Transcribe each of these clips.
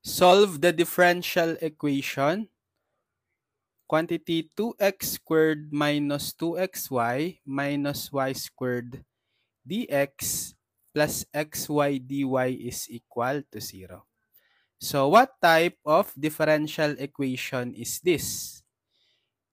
Solve the differential equation. Quantity 2x squared minus 2xy minus y squared dx plus xy dy is equal to 0. So what type of differential equation is this?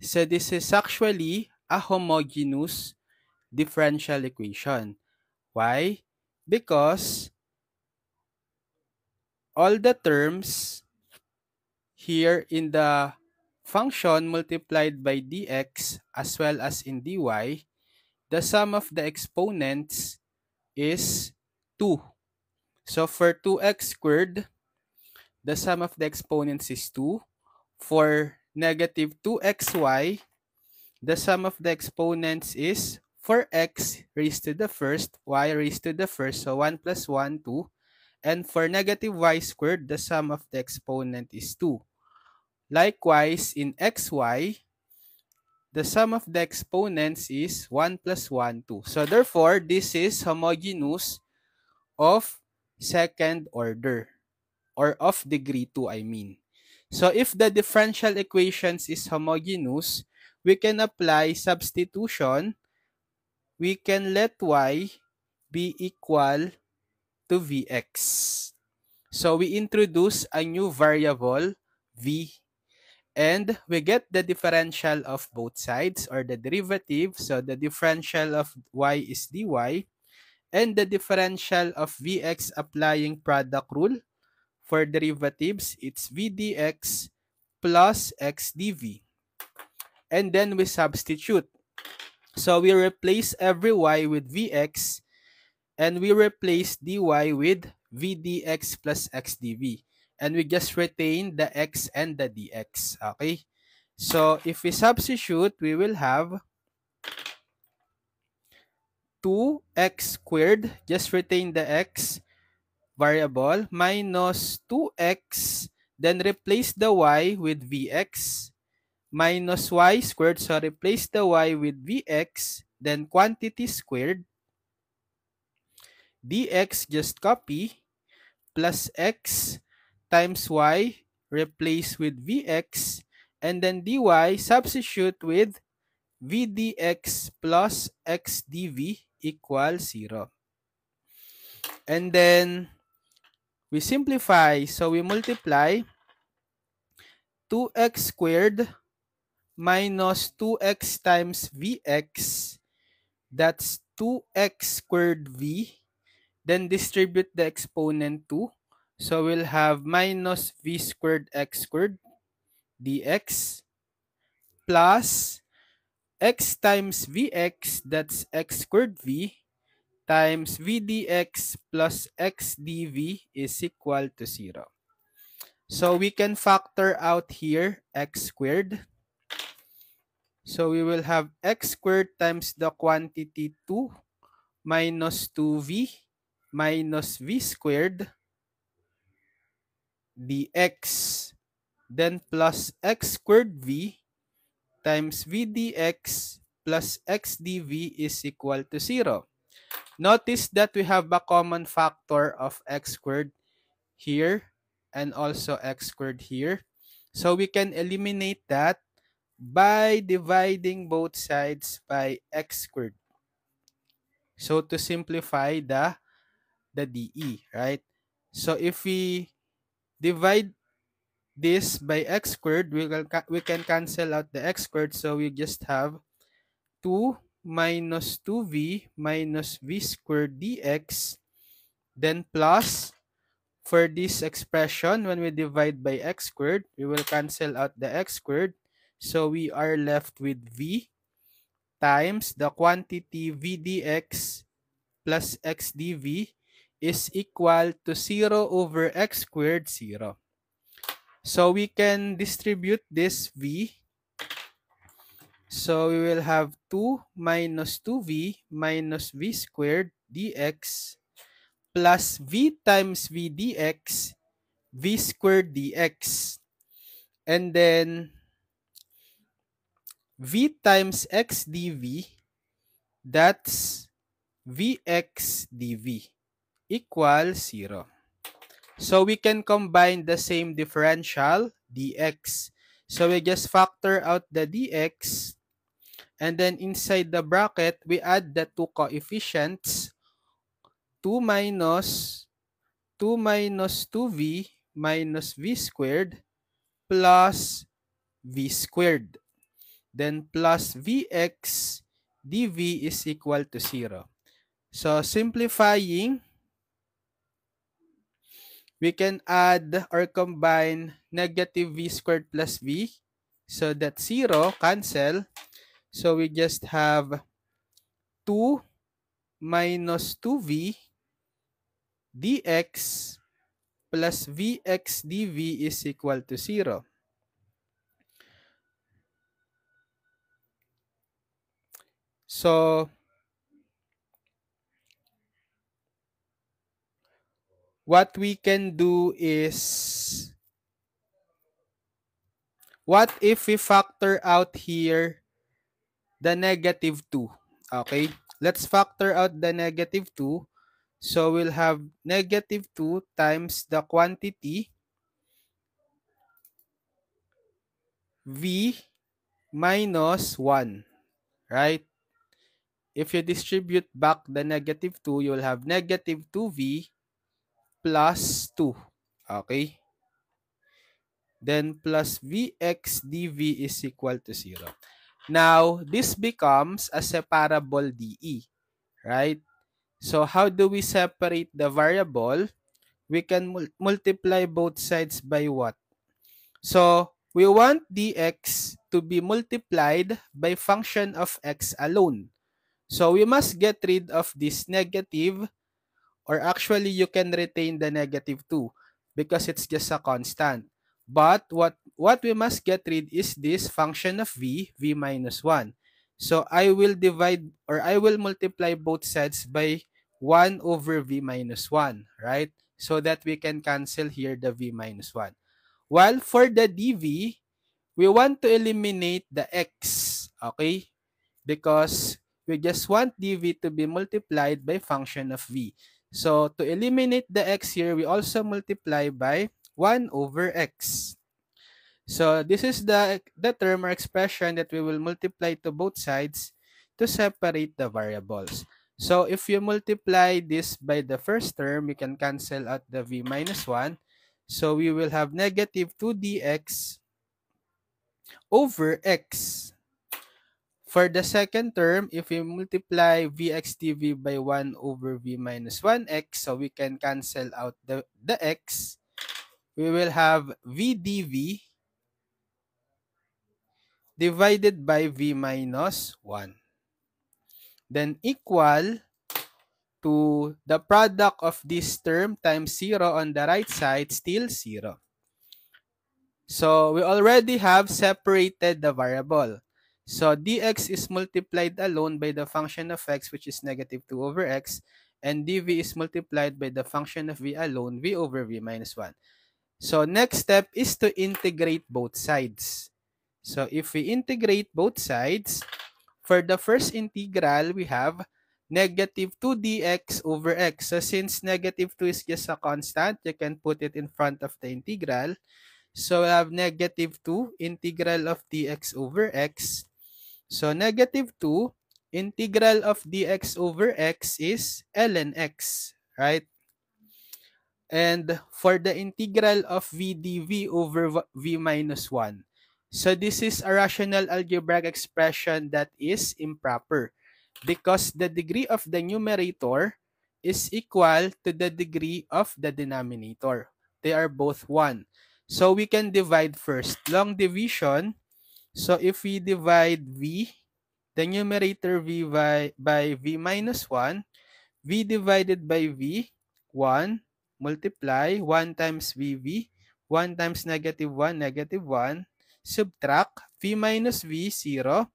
So this is actually a homogeneous differential equation. Why? Because all the terms here in the function multiplied by dx as well as in dy, the sum of the exponents is 2. So for 2x squared, the sum of the exponents is 2. For negative 2xy, the sum of the exponents is for x raised to the first, y raised to the first, so 1 plus 1, 2. And for negative y squared, the sum of the exponent is 2. Likewise, in xy, the sum of the exponents is 1 plus 1, 2. So therefore, this is homogeneous of second order, or of degree 2, I mean. So if the differential equations is homogeneous, we can apply substitution. We can let y be equal to Vx. So we introduce a new variable, V, and we get the differential of both sides, or the derivative. So the differential of y is dy, and the differential of Vx applying product rule for derivatives, it's v dx plus x dv. And then we substitute. So we replace every y with Vx, and we replace dy with v dx plus x dv. And we just retain the x and the dx. Okay? So if we substitute, we will have 2x squared, just retain the x variable, minus 2x, then replace the y with Vx, minus y squared, so replace the y with Vx, then quantity squared, dx just copy, plus x times y, replace with Vx, and then dy substitute with v dx plus x dv equals 0. And then we simplify, so we multiply 2x squared minus 2x times Vx, that's 2x squared V, then distribute the exponent 2. So we'll have minus V squared x squared dx plus x times Vx, that's x squared V, times V dx plus x dv is equal to 0. So we can factor out here x squared. So we will have x squared times the quantity 2 minus 2v minus v squared dx, then plus x squared v times v dx plus x dv is equal to 0. Notice that we have a common factor of x squared here and also x squared here. So we can eliminate that by dividing both sides by x squared. So to simplify the DE, right? So if we divide this by x squared, we can cancel out the x squared. So we just have 2 minus 2v minus v squared dx, then plus, for this expression, when we divide by x squared, we will cancel out the x squared. So we are left with v times the quantity v dx plus x dv is equal to 0 over x squared, 0. So we can distribute this v. So we will have 2 minus 2v minus v squared dx plus v times v dx, v squared dx. And then v times x dv, that's vx dv equals 0. So we can combine the same differential, dx. So we just factor out the dx, and then inside the bracket, we add the two coefficients, 2 minus 2v minus v squared plus v squared. Then plus vx dv is equal to 0. So simplifying, we can add or combine negative v squared plus v. So that 0 cancel. So we just have 2 minus 2v dx plus vx dv is equal to 0. So what we can do is, what if we factor out here the negative 2? Okay, let's factor out the negative 2. So we'll have negative 2 times the quantity v minus 1, right? If you distribute back the negative 2, you'll have negative 2v plus 2. Okay? Then plus vx dv is equal to 0. Now, this becomes a separable dE, right? So how do we separate the variable? We can multiply both sides by what? So we want dx to be multiplied by function of x alone. So we must get rid of this negative, or actually you can retain the negative 2 because it's just a constant. But what we must get rid is this function of v minus 1. So I will divide, or I will multiply both sides by 1 over v minus 1, right? So that we can cancel here the v minus 1. While for the dv, we want to eliminate the x, okay? Because we just want dv to be multiplied by function of v. So to eliminate the x here, we also multiply by 1 over x. So this is the term or expression that we will multiply to both sides to separate the variables. So if you multiply this by the first term, you can cancel out the v minus 1. So we will have negative 2 dx over x. For the second term, if we multiply vx dv by 1 over v minus 1x, so we can cancel out the x, we will have v dv divided by v minus 1. Then equal to the product of this term times 0 on the right side, still 0. So we already have separated the variable. So dx is multiplied alone by the function of x, which is negative 2 over x, and dv is multiplied by the function of v alone, v over v minus 1. So next step is to integrate both sides. So if we integrate both sides, for the first integral, we have negative 2 dx over x. So since negative 2 is just a constant, you can put it in front of the integral. So we have negative 2 integral of dx over x. So negative 2 integral of dx over x is ln x, right? And for the integral of v dv over v minus 1. So this is a rational algebraic expression that is improper because the degree of the numerator is equal to the degree of the denominator. They are both 1. So we can divide first. Long division. So if we divide v, the numerator v by v minus 1, v divided by v, 1, multiply, 1 times vv, 1 times negative 1, negative 1, subtract, v minus v, 0,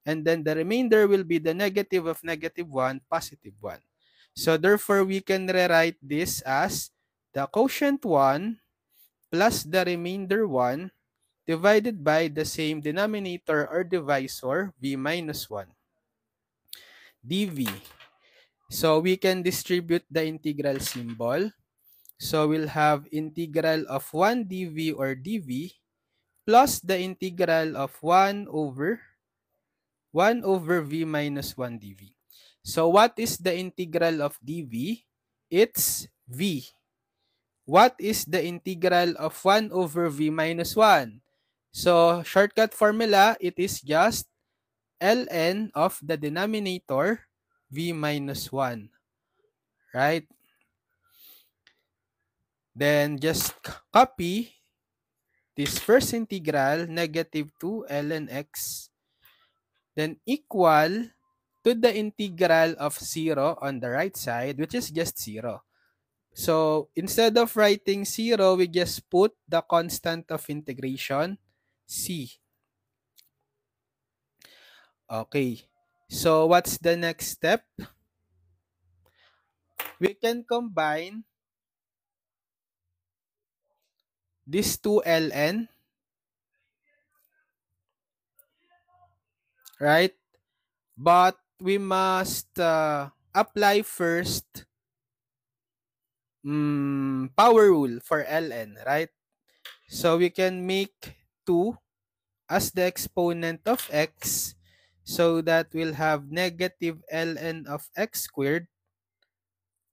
and then the remainder will be the negative of negative 1, positive 1. So therefore, we can rewrite this as the quotient 1 plus the remainder 1 divided by the same denominator or divisor, v minus 1 dv. So we can distribute the integral symbol. So we'll have integral of 1 dv or dv plus the integral of 1 over v minus 1 dv. So what is the integral of dv? It's v. What is the integral of 1 over v minus 1? So shortcut formula, it is just ln of the denominator, v minus 1. Right? Then just copy this first integral, negative 2 ln x, then equal to the integral of 0 on the right side, which is just 0. So instead of writing 0, we just put the constant of integration, c. Okay. So what's the next step? We can combine these two ln, right? But we must apply first power rule for ln, right? So we can make 2 as the exponent of x, so that we'll have negative ln of x squared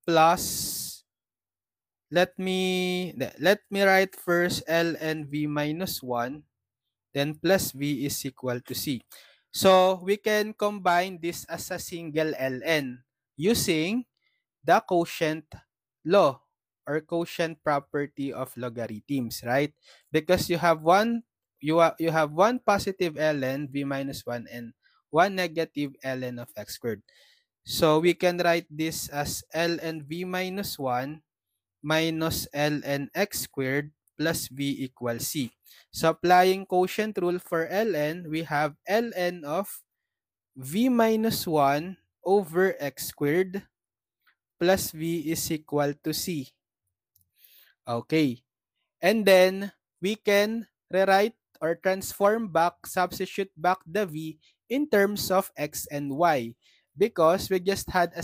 plus, let me write first ln v minus 1, then plus v is equal to c. So we can combine this as a single ln using the quotient law or quotient property of logarithms, right? Because you have one positive ln v minus 1 and one negative ln of x squared. So we can write this as ln v minus 1 minus ln x squared plus v equals c. So applying quotient rule for ln, we have ln of v minus 1 over x squared plus v is equal to c. Okay. And then we can rewrite or transform back, substitute back the v in terms of x and y, because we just had a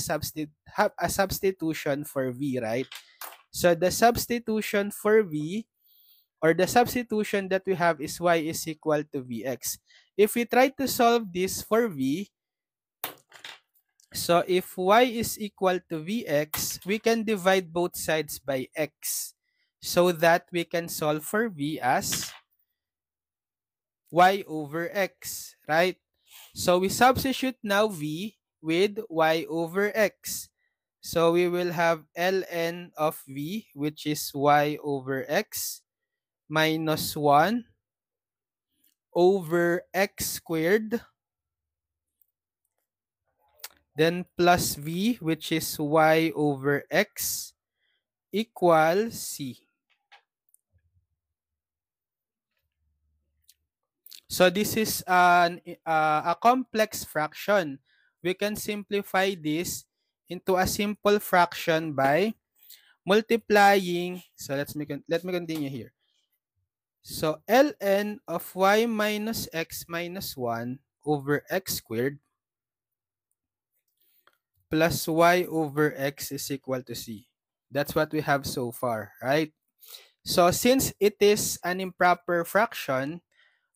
substitution for v, right? So the substitution for v, or the substitution that we have, is y is equal to vx. If we try to solve this for v, so if y is equal to vx, we can divide both sides by x so that we can solve for v as y over x, right? So we substitute now v with y over x. So we will have ln of v, which is y over x, minus 1 over x squared, then plus v, which is y over x, equals c. So this is a complex fraction. We can simplify this into a simple fraction by multiplying. So let me continue here. So ln of y minus x minus 1 over x squared plus y over x is equal to c. That's what we have so far, right? So since it is an improper fraction,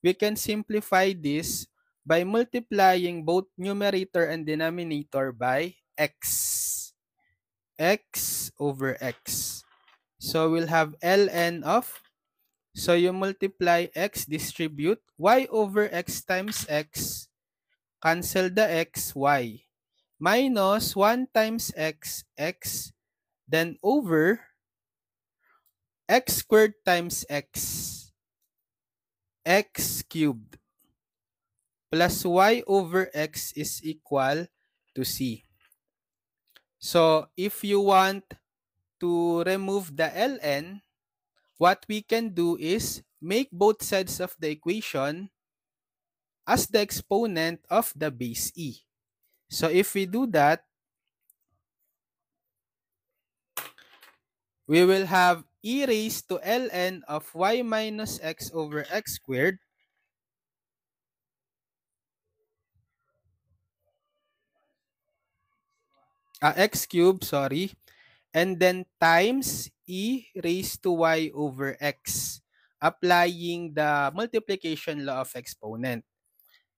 we can simplify this by multiplying both numerator and denominator by x. X over x. So we'll have ln of, so you multiply x, distribute, y over x times x, cancel the x, y, minus 1 times x, x, then over x squared times x, x cubed, plus y over x is equal to c. So if you want to remove the ln, what we can do is make both sides of the equation as the exponent of the base e. So if we do that, we will have e raised to ln of y minus x over x squared x cubed, sorry, and then times e raised to y over x, applying the multiplication law of exponent.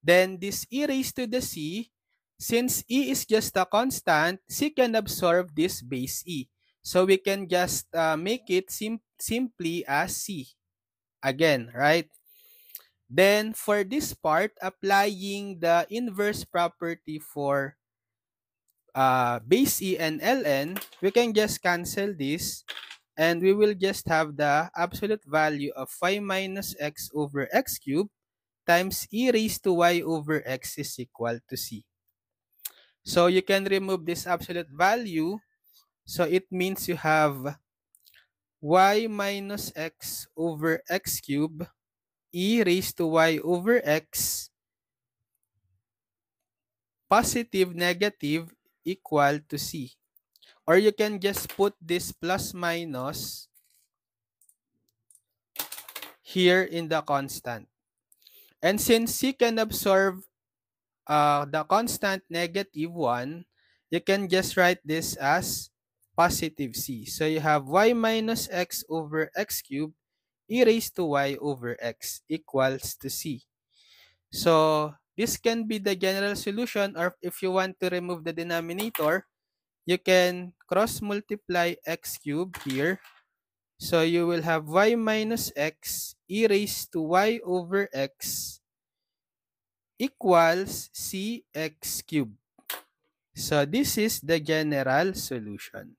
Then this e raised to the c, since e is just a constant, c can absorb this base e. So we can just make it simply as c. Again, right? Then for this part, applying the inverse property for base e and ln, we can just cancel this and we will just have the absolute value of y minus x over x cubed times e raised to y over x is equal to c. So you can remove this absolute value. So it means you have y minus x over x cubed e raised to y over x positive negative equal to c. Or you can just put this plus minus here in the constant. And since c can absorb the constant negative 1, you can just write this as positive c. So you have y minus x over x cubed e raised to y over x equals to c. So this can be the general solution, or if you want to remove the denominator, you can cross multiply x cubed here. So you will have y minus x e raised to y over x equals cx cubed. So this is the general solution.